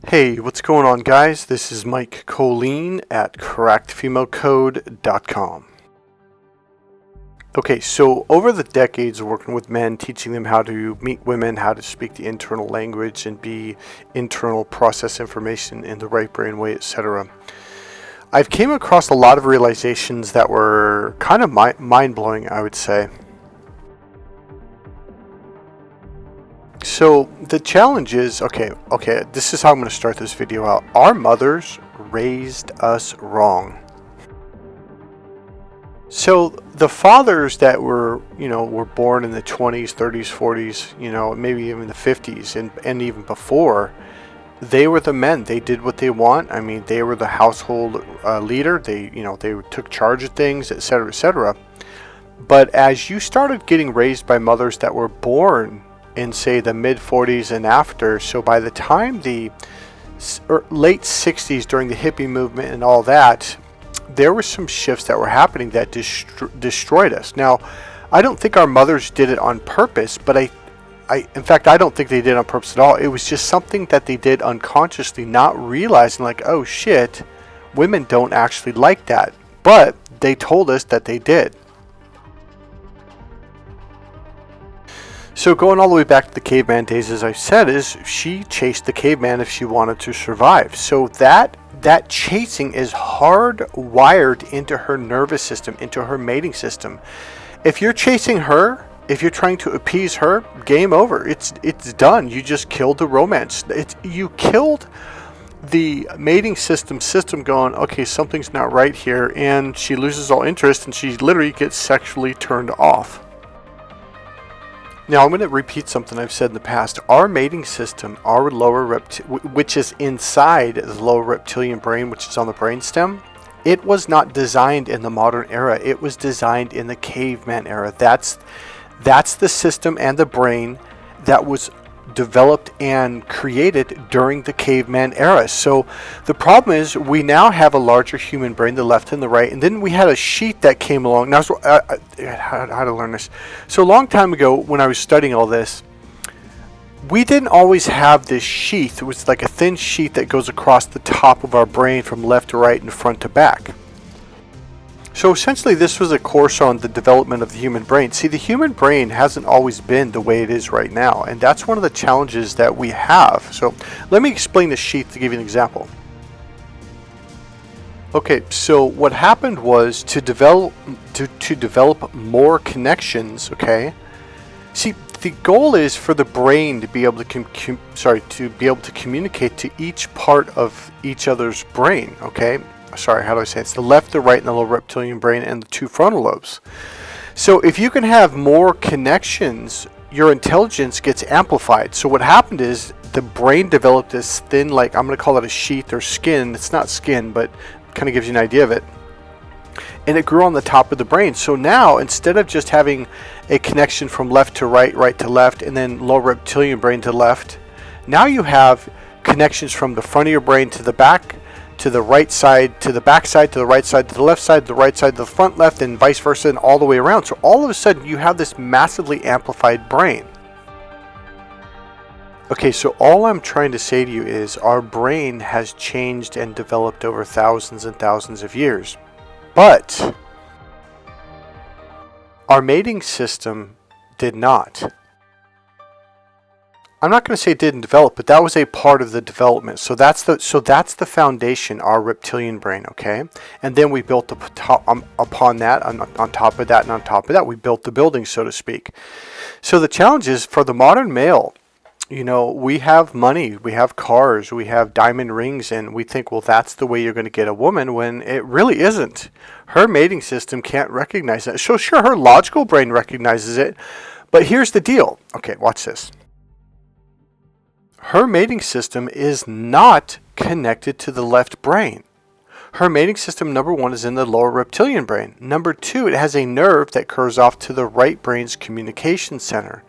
Hey, what's going on, guys? This is Mike Kollin at correctfemalecode.com. Okay, so over the decades of working with men, teaching them how to meet women, how to speak the internal language and be internal process information in the right brain way, etc., I've came across a lot of realizations that were kind of mind-blowing, I would say. So the challenge is, okay, this is how I'm going to start this video out. Our mothers raised us wrong. So the fathers that were born in the 20s, 30s, 40s, maybe even the 50s and even before, they were the men. They did what they want. I mean, they were the household leader. They took charge of things, etc., etc. But as you started getting raised by mothers that were born in, say, the mid 40s and after, so by the time the late 60s, during the hippie movement and all that, there were some shifts that were happening that destroyed us. Now, I don't think our mothers did it on purpose, but in fact, I don't think they did it on purpose at all. It was just something that they did unconsciously, not realizing, like, oh shit, women don't actually like that. But they told us that they did. So going all the way back to the caveman days, as I said, is she chased the caveman if she wanted to survive. So that chasing is hardwired into her nervous system, into her mating system. If you're chasing her, if you're trying to appease her, game over. It's done. You just killed the romance. You killed the mating system going, okay, something's not right here, and she loses all interest and she literally gets sexually turned off. Now, I'm going to repeat something I've said in the past. Our mating system, our which is inside the lower reptilian brain, which is on the brainstem, it was not designed in the modern era. It was designed in the caveman era. That's the system and the brain that was developed and created during the caveman era. So the problem is we now have a larger human brain, the left and the right, and then we had a sheet that came along. Now, how to learn this? So a long time ago, when I was studying all this, we didn't always have this sheath. It was like a thin sheet that goes across the top of our brain from left to right and front to back. So essentially, this was a course on the development of the human brain. See, the human brain hasn't always been the way it is right now, and that's one of the challenges that we have. So let me explain the sheath to give you an example. Okay, so what happened was to develop more connections. Okay, see, the goal is for the brain to be able to communicate to each part of each other's brain. Okay. Sorry, how do I say it? It's the left, the right, and the lower reptilian brain and the two frontal lobes. So if you can have more connections, your intelligence gets amplified. So what happened is the brain developed this thin, like, I'm going to call it a sheath or skin. It's not skin, but kind of gives you an idea of it. And it grew on the top of the brain. So now, instead of just having a connection from left to right, right to left, and then lower reptilian brain to left, now you have connections from the front of your brain to the back, to the right side, to the back side, to the right side, to the left side, to the right side, to the front left, and vice versa, and all the way around. So all of a sudden, you have this massively amplified brain. Okay, so all I'm trying to say to you is our brain has changed and developed over thousands and thousands of years. But our mating system did not. I'm not going to say it didn't develop, but that was a part of the development. So that's the foundation, our reptilian brain, okay? And then we built upon that, on top of that, and on top of that, we built the building, so to speak. So the challenge is for the modern male, we have money, we have cars, we have diamond rings, and we think, well, that's the way you're going to get a woman, when it really isn't. Her mating system can't recognize that. So sure, her logical brain recognizes it, but here's the deal. Okay, watch this. Her mating system is not connected to the left brain. Her mating system, number one, is in the lower reptilian brain. Number two, it has a nerve that curves off to the right brain's communication center.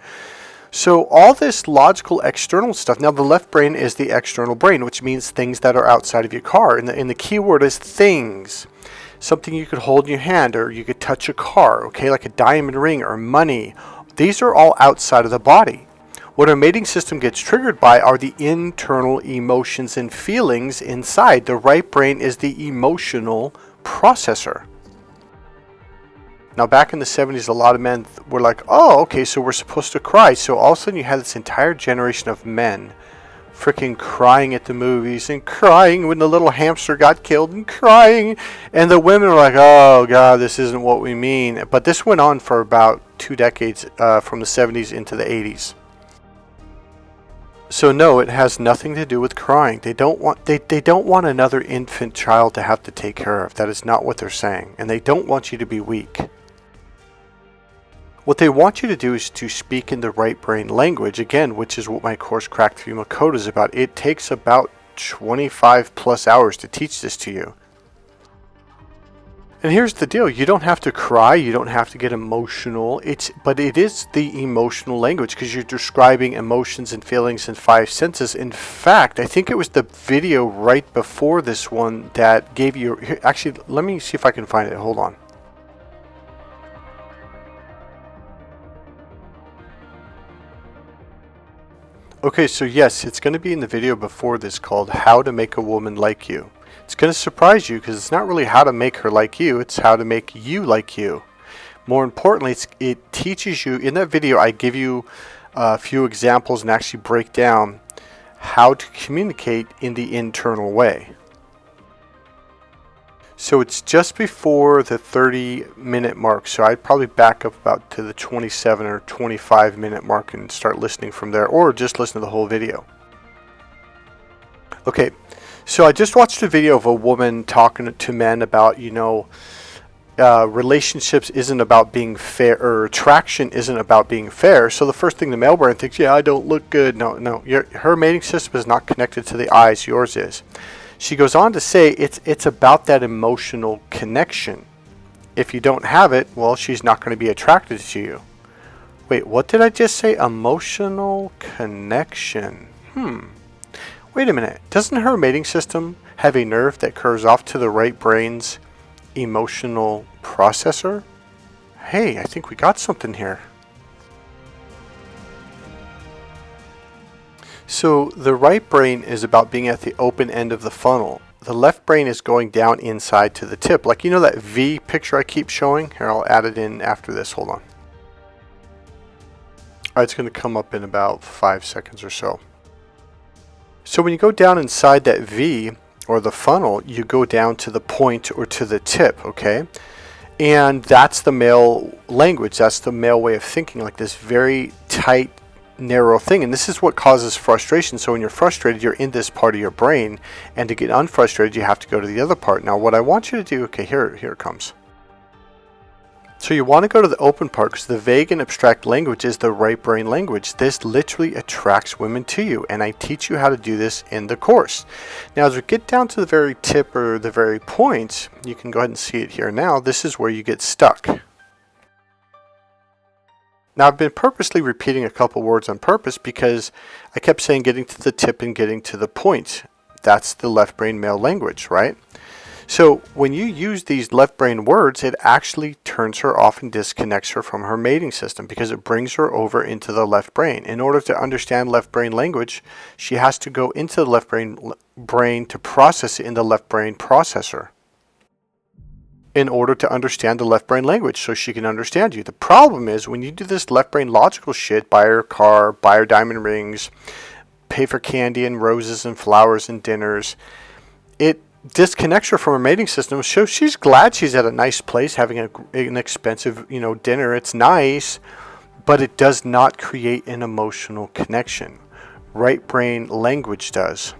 So all this logical external stuff, now the left brain is the external brain, which means things that are outside of your car. And the key word is things. Something you could hold in your hand, or you could touch a car, okay, like a diamond ring or money. These are all outside of the body. What our mating system gets triggered by are the internal emotions and feelings inside. The right brain is the emotional processor. Now, back in the 70s, a lot of men were like, oh, okay, so we're supposed to cry. So all of a sudden you had this entire generation of men freaking crying at the movies and crying when the little hamster got killed and crying. And the women were like, oh, God, this isn't what we mean. But this went on for about 2 decades, from the 70s into the 80s. So no, it has nothing to do with crying. They don't want another infant child to have to take care of. That is not what they're saying. And they don't want you to be weak. What they want you to do is to speak in the right brain language, again, which is what my course Cracked Female Code is about. It takes about 25 plus hours to teach this to you. And here's the deal. You don't have to cry. You don't have to get emotional. But it is the emotional language because you're describing emotions and feelings in 5 senses. In fact, I think it was the video right before this one that gave you... Actually, let me see if I can find it. Hold on. Okay, so yes, it's going to be in the video before this called How to Make a Woman Like You. It's going to surprise you because it's not really how to make her like you, it's how to make you like you. More importantly, it teaches you, in that video I give you a few examples and actually break down how to communicate in the internal way. So it's just before the 30-minute mark, so I'd probably back up about to the 27 or 25-minute mark and start listening from there, or just listen to the whole video. Okay. So I just watched a video of a woman talking to men about, relationships isn't about being fair, or attraction isn't about being fair. So the first thing the male brain thinks, yeah, I don't look good. No, her mating system is not connected to the eyes. Yours is. She goes on to say it's about that emotional connection. If you don't have it, well, she's not going to be attracted to you. Wait, what did I just say? Emotional connection. Wait a minute, doesn't her mating system have a nerve that curves off to the right brain's emotional processor? Hey, I think we got something here. So the right brain is about being at the open end of the funnel. The left brain is going down inside to the tip. Like, that V picture I keep showing? Here, I'll add it in after this. Hold on. All right, it's going to come up in about 5 seconds or so. So when you go down inside that V, or the funnel, you go down to the point or to the tip, okay? And that's the male language. That's the male way of thinking, like this very tight, narrow thing. And this is what causes frustration. So when you're frustrated, you're in this part of your brain. And to get unfrustrated, you have to go to the other part. Now, what I want you to do, okay, here it comes. So you want to go to the open part because the vague and abstract language is the right brain language. This literally attracts women to you, and I teach you how to do this in the course. Now, as we get down to the very tip or the very point, you can go ahead and see it here now. This is where you get stuck. Now, I've been purposely repeating a couple words on purpose because I kept saying getting to the tip and getting to the point. That's the left brain male language, right? So when you use these left brain words, it actually turns her off and disconnects her from her mating system because it brings her over into the left brain. In order to understand left brain language, she has to go into the left brain to process it in the left brain processor in order to understand the left brain language so she can understand you. The problem is when you do this left brain logical shit, buy her a car, buy her diamond rings, pay for candy and roses and flowers and dinners, it disconnects her from her mating system. So she's glad she's at a nice place having an expensive, dinner. It's nice, but it does not create an emotional connection. Right brain language does.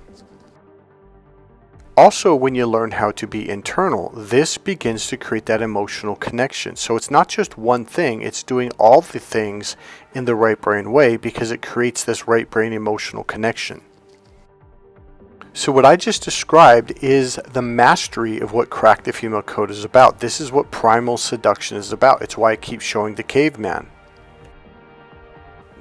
Also, when you learn how to be internal, this begins to create that emotional connection. So it's not just one thing, it's doing all the things in the right brain way because it creates this right brain emotional connection. So what I just described is the mastery of what Crack the Female Code is about. This is what Primal Seduction is about. It's why I keep showing the caveman.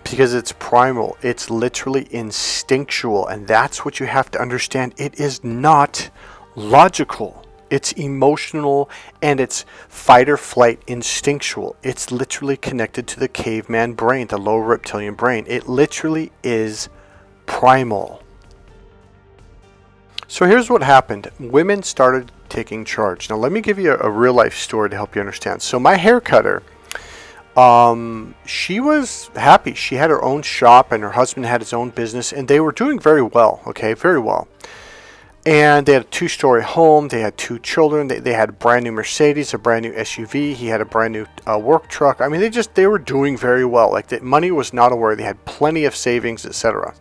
Because it's primal. It's literally instinctual. And that's what you have to understand. It is not logical. It's emotional, and it's fight or flight instinctual. It's literally connected to the caveman brain, the lower reptilian brain. It literally is primal. So here's what happened. Women started taking charge. Now let me give you a real life story to help you understand. So my hair cutter, she was happy. She had her own shop and her husband had his own business, and they were doing very well. Okay, very well. And they had a 2-story home. They had 2 children. They had a brand new Mercedes, a brand new SUV. He had a brand new work truck. I mean, they were doing very well. Like, the money was not a worry. They had plenty of savings, etc.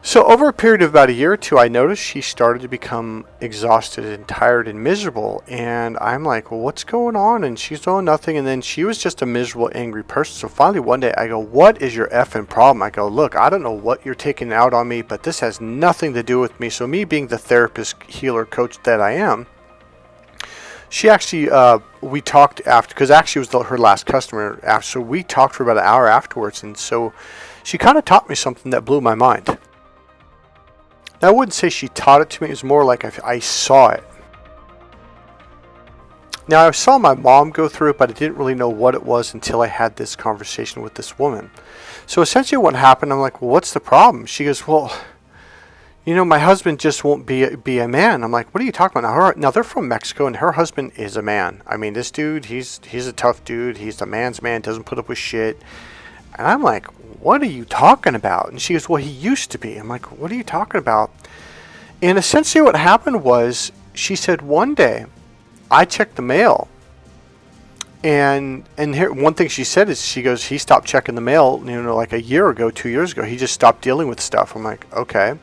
So over a period of about a year or two, I noticed she started to become exhausted and tired and miserable. And I'm like, well, what's going on? And she's doing nothing. And then she was just a miserable, angry person. So finally one day I go, what is your effing problem? I go, look, I don't know what you're taking out on me, but this has nothing to do with me. So me being the therapist, healer, coach that I am, she actually, we talked after, because actually it was her last customer. So we talked for about an hour afterwards. And so she kind of taught me something that blew my mind. Now, I wouldn't say she taught it to me. It was more like I saw it. Now, I saw my mom go through it, but I didn't really know what it was until I had this conversation with this woman. So essentially what happened, I'm like, well, what's the problem? She goes, well, my husband just won't be a man. I'm like, what are you talking about? Now, they're from Mexico, and her husband is a man. I mean, this dude, he's a tough dude. He's a man's man, doesn't put up with shit. And I'm like, what are you talking about? And she goes, well, he used to be. I'm like, what are you talking about? And essentially what happened was, she said one day, I checked the mail. And here, one thing she said is, she goes, he stopped checking the mail, like a year ago, 2 years ago. He just stopped dealing with stuff. I'm like, okay.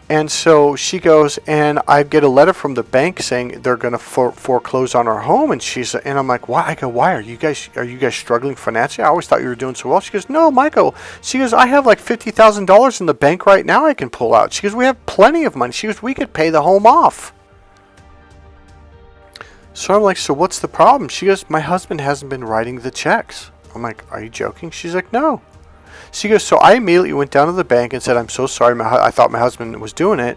And so she goes, and I get a letter from the bank saying they're going to foreclose on our home. And I'm like, why? I go, why are you guys struggling financially? I always thought you were doing so well. She goes, no, Michael. She goes, I have like $50,000 in the bank right now I can pull out. She goes, we have plenty of money. She goes, we could pay the home off. So I'm like, so what's the problem? She goes, my husband hasn't been writing the checks. I'm like, are you joking? She's like, no. She goes, so I immediately went down to the bank and said, I'm so sorry. I thought my husband was doing it.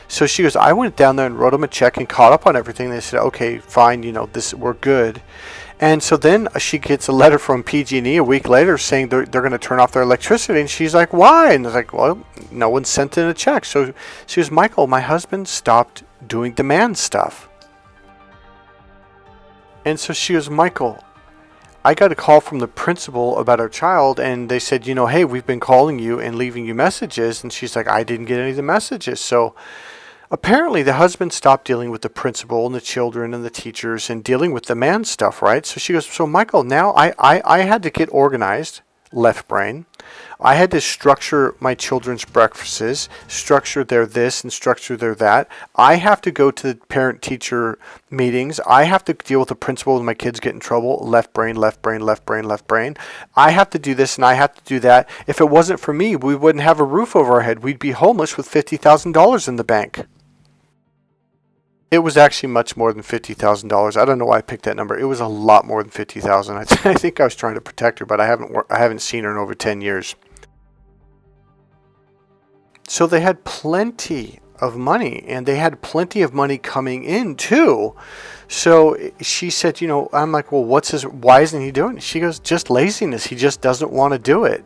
So she goes, I went down there and wrote him a check and caught up on everything. They said, okay, fine, we're good. And so then she gets a letter from PG&E a week later saying they're going to turn off their electricity. And she's like, why? And I was like, well, no one sent in a check. So she goes, Michael, my husband stopped doing demand stuff. And so she goes, Michael, I got a call from the principal about our child, and they said, hey, we've been calling you and leaving you messages. And she's like, I didn't get any of the messages. So apparently the husband stopped dealing with the principal and the children and the teachers and dealing with the man stuff, right? So she goes, so Michael, now I had to get organized, left brain. I had to structure my children's breakfasts, structure their this and structure their that. I have to go to the parent-teacher meetings. I have to deal with the principal when my kids get in trouble. Left brain, left brain, left brain, left brain. I have to do this and I have to do that. If it wasn't for me, we wouldn't have a roof over our head. We'd be homeless with $50,000 in the bank. It was actually much more than $50,000. I don't know why I picked that number. It was a lot more than $50,000. I think I was trying to protect her, but I haven't seen her in over 10 years. So they had plenty of money, and they had plenty of money coming in too. So she said, I'm like, well, why isn't he doing it? She goes, just laziness. He just doesn't want to do it.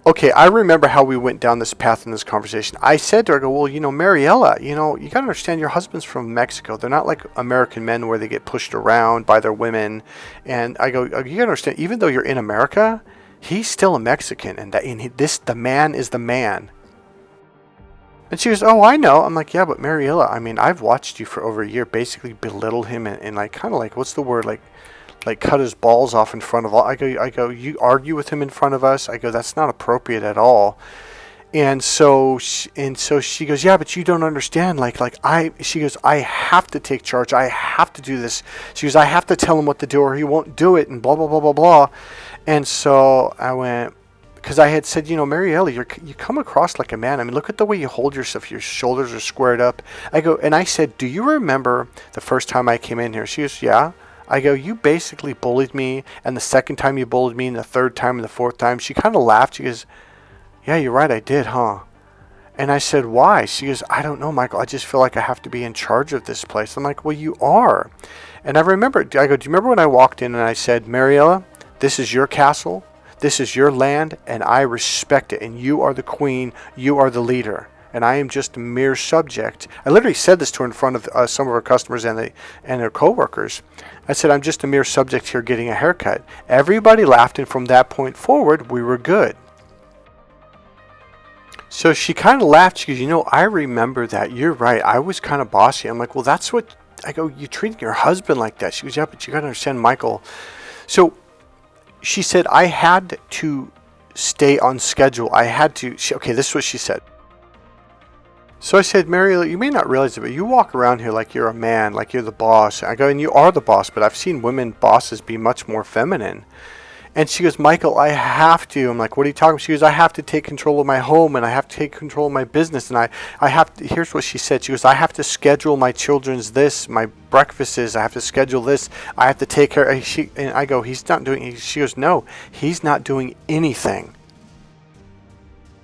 Okay, I remember how we went down this path in this conversation. I said to her, I go, well, Mariella, you got to understand your husband's from Mexico. They're not like American men where they get pushed around by their women. And I go, you got to understand, even though you're in America, he's still a Mexican. And the man is the man. And she goes, oh, I know. I'm like, yeah, but Mariella, I mean, I've watched you for over a year basically belittle him and like, kind of like, what's the word? Like cut his balls off in front of all. I go, you argue with him in front of us? I go, that's not appropriate at all. And so she goes, yeah, but you don't understand. She goes, I have to take charge. I have to do this. She goes, I have to tell him what to do or he won't do it and blah, blah, blah, blah, blah. And so I went, because I had said, Mariella, you come across like a man. I mean, look at the way you hold yourself. Your shoulders are squared up. I go, and I said, do you remember the first time I came in here? She goes, yeah. I go, you basically bullied me, and the second time you bullied me, and the third time, and the fourth time. She kind of laughed. She goes, yeah, you're right, I did, huh? And I said, why? She goes, I don't know, Michael. I just feel like I have to be in charge of this place. I'm like, well, you are. And I remember, I go, do you remember when I walked in and I said, Mariella, this is your castle. This is your land, and I respect it. And you are the queen. You are the leader. And I am just a mere subject. I literally said this to her in front of some of our customers and their coworkers. I said, I'm just a mere subject here getting a haircut. Everybody laughed, and from that point forward, we were good. So she kind of laughed. She goes, you know, I remember that. You're right. I was kind of bossy. I'm like, well, that's what, I go, you treating your husband like that. She goes, yeah, but you got to understand, Michael. So she said, I had to stay on schedule. I had to, okay, this is what she said. So I said, Mary, you may not realize it, but you walk around here like you're a man, like you're the boss. I go, and you are the boss, but I've seen women bosses be much more feminine. And she goes, Michael, I have to. I'm like, what are you talking about? She goes, I have to take control of my home, and I have to take control of my business. And I have to, here's what she said. She goes, I have to schedule my children's this, my breakfasts. I have to schedule this. I have to take care. And I go, he's not doing, she goes, no, he's not doing anything.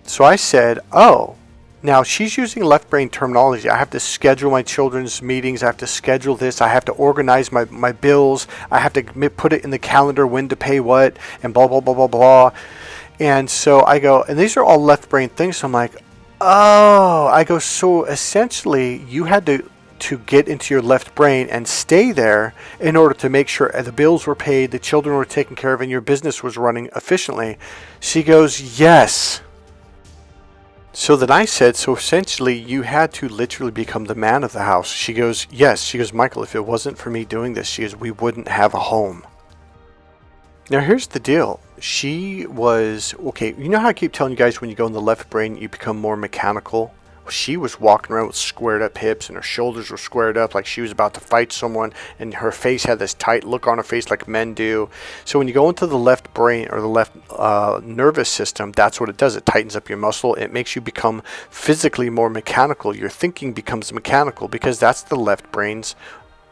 So I said, oh. Now, she's using left brain terminology. I have to schedule my children's meetings. I have to schedule this. I have to organize my bills. I have to put it in the calendar when to pay what and blah, blah, blah, blah, blah. And so I go, and these are all left brain things. So I'm like, oh, I go, so essentially you had to get into your left brain and stay there in order to make sure the bills were paid, the children were taken care of, and your business was running efficiently. She goes, yes. So then I said, so essentially you had to literally become the man of the house. She goes, yes. She goes, Michael, if it wasn't for me doing this, she goes, we wouldn't have a home. Now here's the deal. She was, okay, you know how I keep telling you guys when you go in the left brain, you become more mechanical? She was walking around with squared up hips and her shoulders were squared up like she was about to fight someone, and her face had this tight look on her face like men do. So when you go into the left brain or the left nervous system, that's what it does. It tightens up your muscle. It makes you become physically more mechanical. Your thinking becomes mechanical because that's the left brain's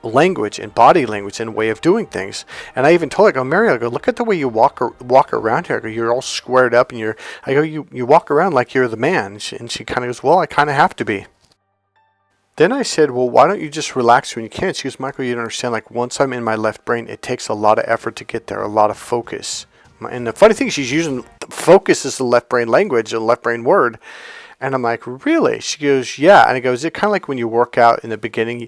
language and body language and way of doing things. And I even told her, I go, Mary, I go, look at the way you walk around here. I go, you're all squared up, and I go, you walk around like you're the man. And she kind of goes, well, I kind of have to be. Then I said, well, why don't you just relax when you can? She goes, Michael, you don't understand. Like, once I'm in my left brain, it takes a lot of effort to get there, a lot of focus. And the funny thing, she's using focus as the left brain language, a left brain word. And I'm like, really? She goes, yeah. And I go, is it kind of like when you work out in the beginning,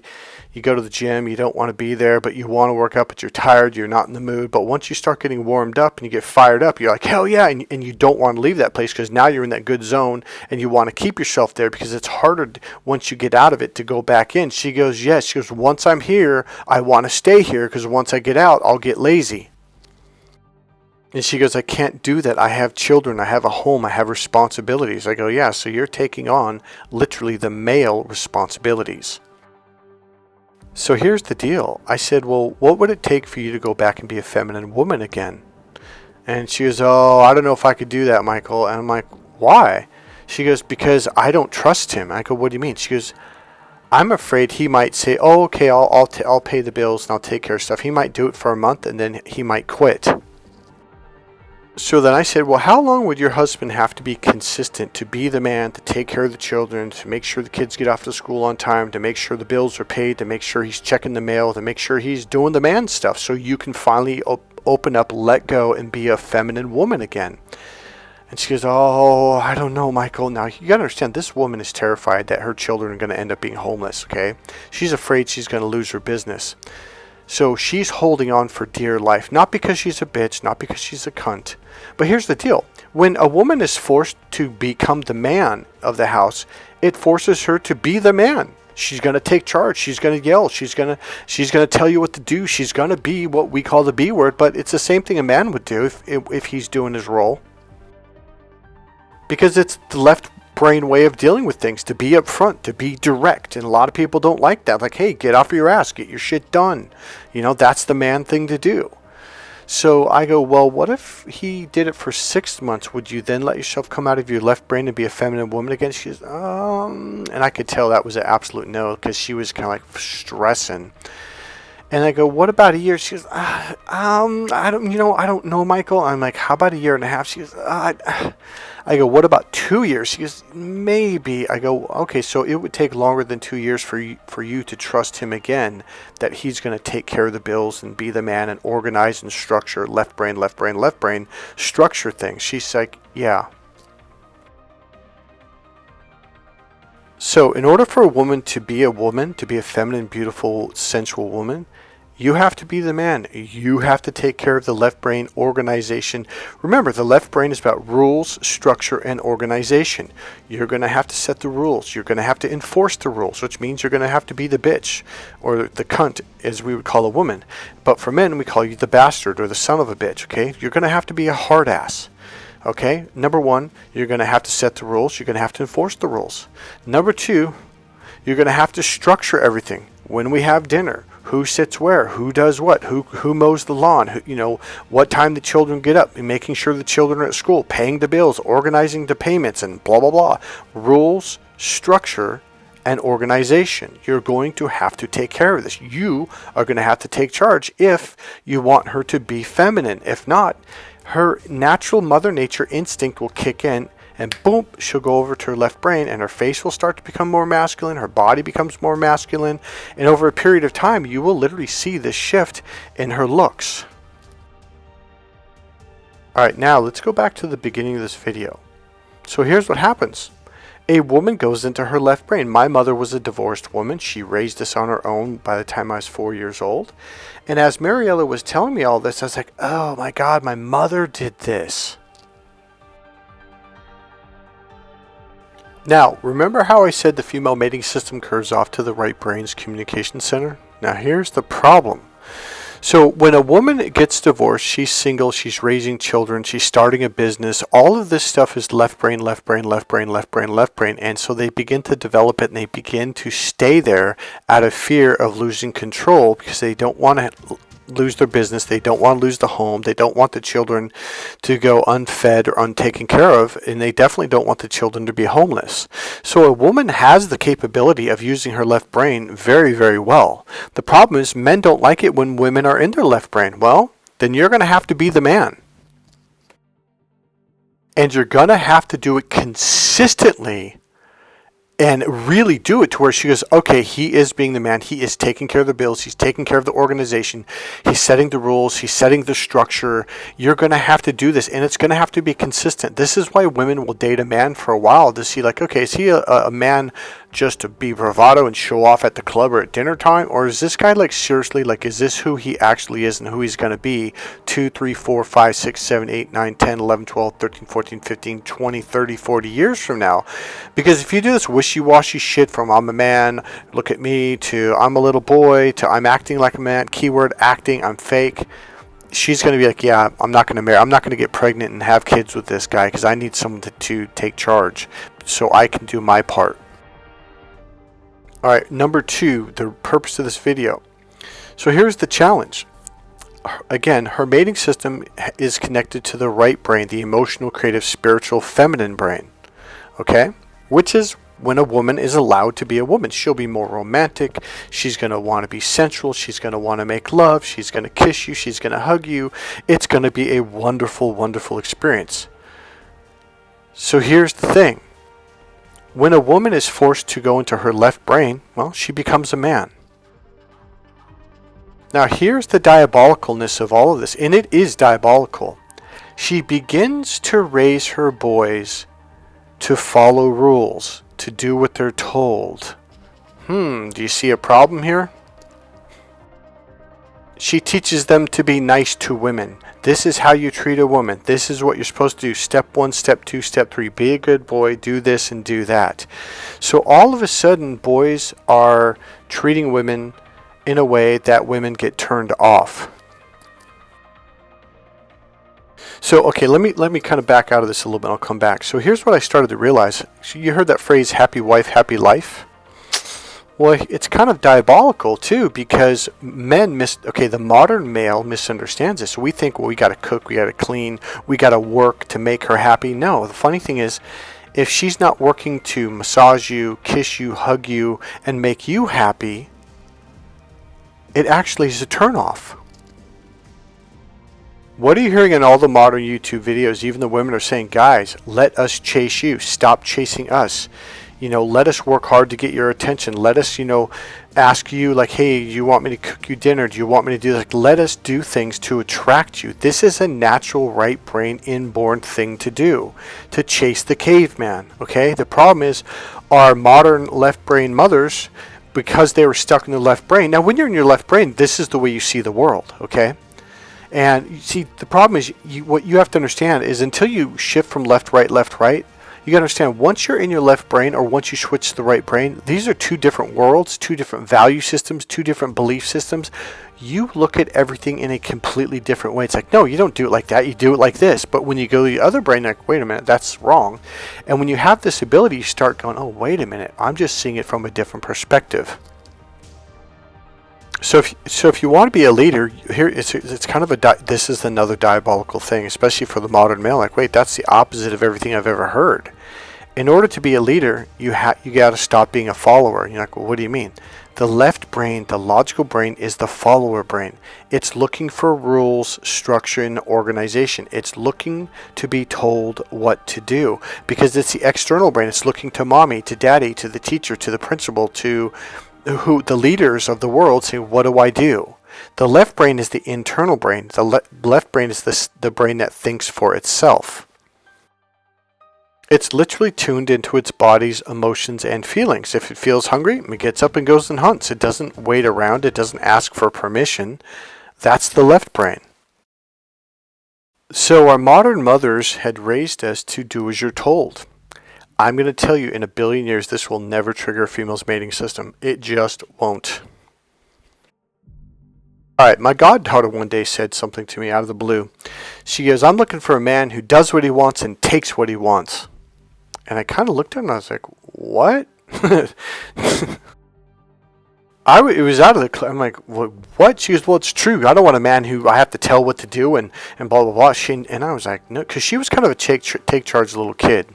you go to the gym, you don't want to be there, but you want to work out, but you're tired, you're not in the mood. But once you start getting warmed up and you get fired up, you're like, hell yeah. And you don't want to leave that place because now you're in that good zone and you want to keep yourself there because it's harder once you get out of it to go back in. She goes, yes. She goes, once I'm here, I want to stay here because once I get out, I'll get lazy. And she goes, I can't do that. I have children. I have a home. I have responsibilities. I go, yeah, so you're taking on literally the male responsibilities. So here's the deal. I said, well, what would it take for you to go back and be a feminine woman again? And she goes, oh, I don't know if I could do that, Michael. And I'm like, why? She goes, because I don't trust him. I go, what do you mean? She goes, I'm afraid he might say, oh, okay, I'll pay the bills and I'll take care of stuff. He might do it for a month and then he might quit. So then I said, well, how long would your husband have to be consistent to be the man, to take care of the children, to make sure the kids get off to school on time, to make sure the bills are paid, to make sure he's checking the mail, to make sure he's doing the man stuff so you can finally open up, let go, and be a feminine woman again? And she goes, oh, I don't know, Michael. Now, you got to understand, this woman is terrified that her children are going to end up being homeless, okay? She's afraid she's going to lose her business. So she's holding on for dear life, not because she's a bitch, not because she's a cunt. But here's the deal. When a woman is forced to become the man of the house, it forces her to be the man. She's going to take charge. She's going to yell. She's going to tell you what to do. She's going to be what we call the B word, but it's the same thing a man would do if he's doing his role. Because it's the left brain way of dealing with things, to be upfront, to be direct. And a lot of people don't like that. Like, hey, get off your ass, get your shit done. You know, that's the man thing to do. So I go, well, what if he did it for 6 months? Would you then let yourself come out of your left brain and be a feminine woman again? She goes, and I could tell that was an absolute no because she was kind of like stressing. And I go, what about a year? She goes, I don't know, Michael. I'm like, how about a year and a half? She goes, I go, what about 2 years? She goes, maybe. I go, okay, so it would take longer than 2 years for you to trust him again, that he's going to take care of the bills and be the man and organize and structure, left brain, structure things. She's like, yeah. So in order for a woman, to be a feminine, beautiful, sensual woman, you have to be the man. You have to take care of the left brain organization. Remember, the left brain is about rules, structure, and organization. You're going to have to set the rules. You're going to have to enforce the rules, which means you're going to have to be the bitch, or the cunt, as we would call a woman. But for men, we call you the bastard or the son of a bitch, okay? You're going to have to be a hard ass. Okay, number one, you're going to have to set the rules. You're going to have to enforce the rules. Number two, you're going to have to structure everything. When we have dinner, who sits where, who does what, who mows the lawn, what time the children get up, making sure the children are at school, paying the bills, organizing the payments, and blah, blah, blah. Rules, structure, and organization. You're going to have to take care of this. You are going to have to take charge if you want her to be feminine. If not, her natural mother nature instinct will kick in, and boom, she'll go over to her left brain, and her face will start to become more masculine, her body becomes more masculine, and over a period of time, you will literally see this shift in her looks. Alright, now let's go back to the beginning of this video. So here's what happens. A woman goes into her left brain. My mother was a divorced woman. She raised us on her own by the time I was 4 years old. And as Mariella was telling me all this, I was like, oh my God, my mother did this. Now, remember how I said the female mating system curves off to the right brain's communication center? Now here's the problem. So when a woman gets divorced, she's single, she's raising children, she's starting a business, all of this stuff is left brain, and so they begin to develop it, and they begin to stay there out of fear of losing control, because they don't want to lose their business, they don't want to lose the home, they don't want the children to go unfed or untaken care of, and they definitely don't want the children to be homeless. So a woman has the capability of using her left brain very, very well. The problem is men don't like it when women are in their left brain. Well, then you're going to have to be the man. And you're going to have to do it consistently and really do it to where she goes, okay, he is being the man. He is taking care of the bills. He's taking care of the organization. He's setting the rules. He's setting the structure. You're going to have to do this, and it's going to have to be consistent. This is why women will date a man for a while to see, like, okay, is he a man just to be bravado and show off at the club or at dinner time? Or is this guy, like, seriously, like, is this who he actually is and who he's going to be 2, 3, 4, 5, 6, 7, 8, 9, 10, 11, 12, 13, 14, 15, 20, 30, 40 years from now? Because if you do this wishy-washy shit from I'm a man, look at me, to I'm a little boy, to I'm acting like a man, keyword acting, I'm fake, she's going to be like, yeah, I'm not going to marry, I'm not going to get pregnant and have kids with this guy because I need someone to take charge so I can do my part. Alright, number 2, the purpose of this video. So here's the challenge. Again, her mating system is connected to the right brain, the emotional, creative, spiritual, feminine brain. Okay? Which is when a woman is allowed to be a woman. She'll be more romantic. She's going to want to be sensual. She's going to want to make love. She's going to kiss you. She's going to hug you. It's going to be a wonderful, wonderful experience. So here's the thing. When a woman is forced to go into her left brain, well, she becomes a man. Now here's the diabolicalness of all of this, and it is diabolical. She begins to raise her boys to follow rules, to do what they're told. Do you see a problem here? She teaches them to be nice to women. This is how you treat a woman. This is what you're supposed to do. Step 1, step 2, step 3. Be a good boy. Do this and do that. So all of a sudden, boys are treating women in a way that women get turned off. So, okay, let me kind of back out of this a little bit. I'll come back. So here's what I started to realize. So you heard that phrase, happy wife, happy life? Well, it's kind of diabolical too, because the modern male misunderstands this. So we think, well, we got to cook, we got to clean, we got to work to make her happy. No, the funny thing is, if she's not working to massage you, kiss you, hug you, and make you happy, It actually is a turnoff. What are you hearing in all the modern YouTube videos? Even the women are saying, guys, let us chase you. Stop chasing us. Let us work hard to get your attention. Let us, ask you like, hey, you want me to cook you dinner? Do you want me to do like, let us do things to attract you. This is a natural right brain inborn thing to do, to chase the caveman. Okay. The problem is our modern left brain mothers, because they were stuck in the left brain. Now, when you're in your left brain, this is the way you see the world. Okay. And you see, the problem is what you have to understand is until you shift from left, right, you got to understand once you're in your left brain or once you switch to the right brain, these are two different worlds, two different value systems, two different belief systems. You look at everything in a completely different way. It's like, no, you don't do it like that. You do it like this. But when you go to the other brain, like, wait a minute, that's wrong. And when you have this ability, you start going, oh, wait a minute, I'm just seeing it from a different perspective. So if you want to be a leader, here it's kind of this is another diabolical thing, especially for the modern male. Like, wait, that's the opposite of everything I've ever heard. In order to be a leader, you got to stop being a follower. You're like, well, what do you mean? The left brain, the logical brain, is the follower brain. It's looking for rules, structure, and organization. It's looking to be told what to do because it's the external brain. It's looking to mommy, to daddy, to the teacher, to the principal, to who the leaders of the world say, what do I do? The left brain is the internal brain. The left brain is the brain that thinks for itself. It's literally tuned into its body's emotions and feelings. If it feels hungry, it gets up and goes and hunts. It doesn't wait around. It doesn't ask for permission. That's the left brain. So our modern mothers had raised us to do as you're told. I'm going to tell you, in a billion years, this will never trigger a female's mating system. It just won't. All right, my goddaughter one day said something to me out of the blue. She goes, I'm looking for a man who does what he wants and takes what he wants. And I kind of looked at her and I was like, what? It was out of the... I'm like, what? She goes, well, it's true. I don't want a man who I have to tell what to do and blah, blah, blah. And I was like, no, because she was kind of a take charge little kid.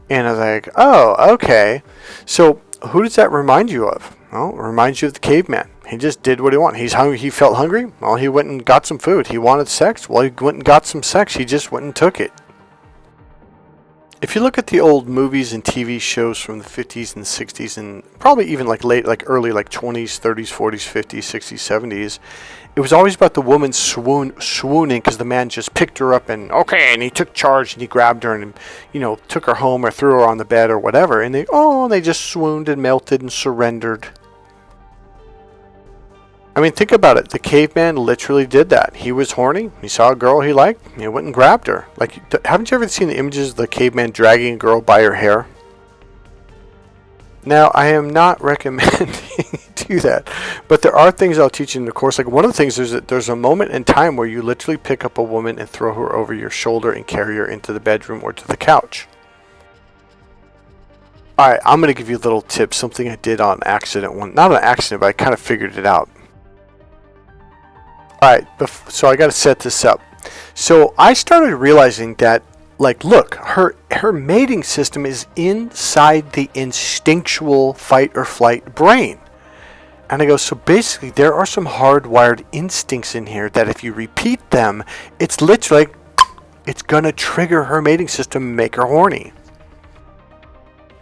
And I was like, oh, okay. So who does that remind you of? Well, it reminds you of the caveman. He just did what he wanted. He's hungry. He felt hungry. Well, he went and got some food. He wanted sex. Well, he went and got some sex. He just went and took it. If you look at the old movies and TV shows from the 50s and 60s and probably even early 20s, 30s, 40s, 50s, 60s, 70s, it was always about the woman swooning because the man just picked her up and he took charge and he grabbed her and took her home or threw her on the bed or whatever, and they just swooned and melted and surrendered. I mean, think about it. The caveman literally did that. He was horny. He saw a girl he liked. He went and grabbed her. Like, haven't you ever seen the images of the caveman dragging a girl by her hair? Now, I am not recommending you do that, but there are things I'll teach you in the course. Like, one of the things is that there's a moment in time where you literally pick up a woman and throw her over your shoulder and carry her into the bedroom or to the couch. All right, I'm going to give you a little tip, something I did on accident. Not on accident, but I kind of figured it out. All right, so I got to set this up. So I started realizing that, like, look, her mating system is inside the instinctual fight or flight brain. And I go, so basically there are some hardwired instincts in here that if you repeat them, it's literally, it's going to trigger her mating system and make her horny.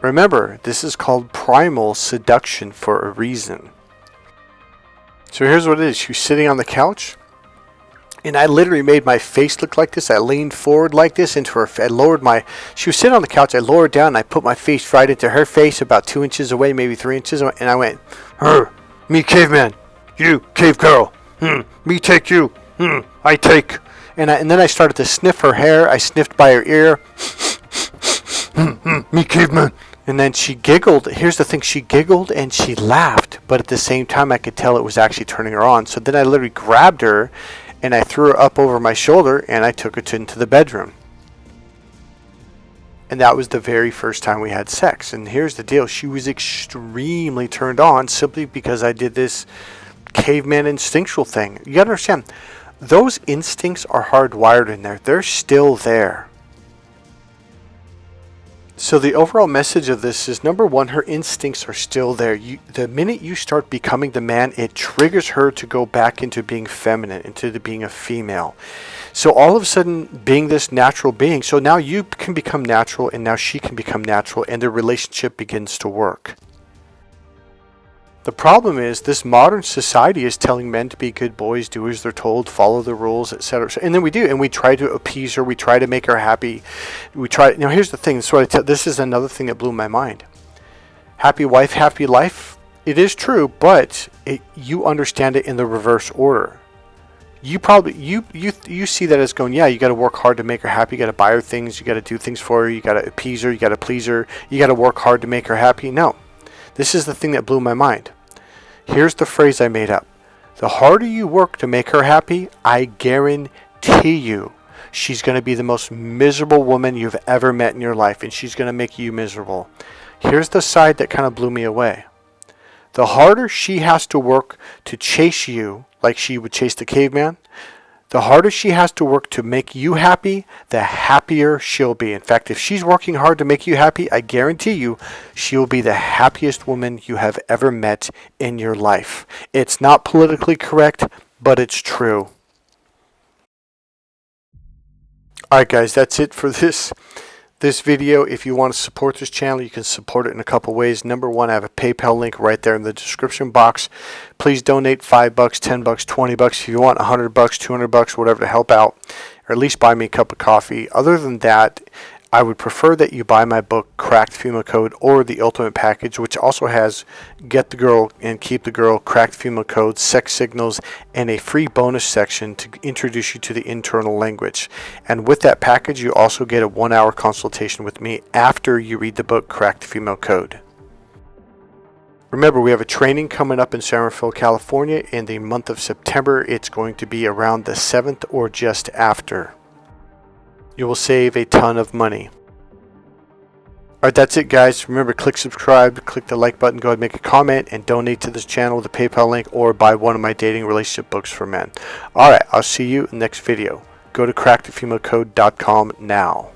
Remember, this is called primal seduction for a reason. So here's what it is. She was sitting on the couch, and I literally made my face look like this. I leaned forward like this into her. She was sitting on the couch. I lowered down, and I put my face right into her face, about 2 inches away, maybe 3 inches away, and I went, me caveman, you cave girl, me take you, I take. And then I started to sniff her hair. I sniffed by her ear, me caveman. And then she giggled. Here's the thing. She giggled and she laughed. But at the same time, I could tell it was actually turning her on. So then I literally grabbed her and I threw her up over my shoulder and I took her into the bedroom. And that was the very first time we had sex. And here's the deal. She was extremely turned on simply because I did this caveman instinctual thing. You got to understand, those instincts are hardwired in there. They're still there. So the overall message of this is, number one, her instincts are still there. The minute you start becoming the man, it triggers her to go back into being feminine, into being a female. So all of a sudden, being this natural being, so now you can become natural, and now she can become natural, and their relationship begins to work. The problem is, this modern society is telling men to be good boys, do as they're told, follow the rules, etc. And then we do, and we try to appease her, we try to make her happy. Now here's the thing, this is another thing that blew my mind. Happy wife, happy life. It is true, but you understand it in the reverse order. You probably, you see that as going, yeah, you got to work hard to make her happy, you got to buy her things, you got to do things for her, you got to appease her, you got to please her, you got to work hard to make her happy. No. This is the thing that blew my mind. Here's the phrase I made up. The harder you work to make her happy, I guarantee you, she's going to be the most miserable woman you've ever met in your life, and she's going to make you miserable. Here's the side that kind of blew me away. The harder she has to work to chase you, like she would chase the caveman, the harder she has to work to make you happy, the happier she'll be. In fact, if she's working hard to make you happy, I guarantee you, she'll be the happiest woman you have ever met in your life. It's not politically correct, but it's true. Alright guys, that's it for this video. If you want to support this channel, you can support it in a couple ways. Number one, I have a PayPal link right there in the description box. Please donate $5, $10, $20 if you want, $100, $200, whatever to help out, or at least buy me a cup of coffee. Other than that, I would prefer that you buy my book, Cracked Female Code, or the Ultimate Package, which also has Get the Girl and Keep the Girl, Cracked Female Code, Sex Signals, and a free bonus section to introduce you to the internal language. And with that package, you also get a 1-hour consultation with me after you read the book, Cracked Female Code. Remember, we have a training coming up in San Rafael, California in the month of September. It's going to be around the 7th or just after. You will save a ton of money. Alright, that's it guys. Remember, click subscribe, click the like button, go ahead and make a comment, and donate to this channel with a PayPal link, or buy one of my dating relationship books for men. Alright, I'll see you in the next video. Go to crackthefemalecode.com now.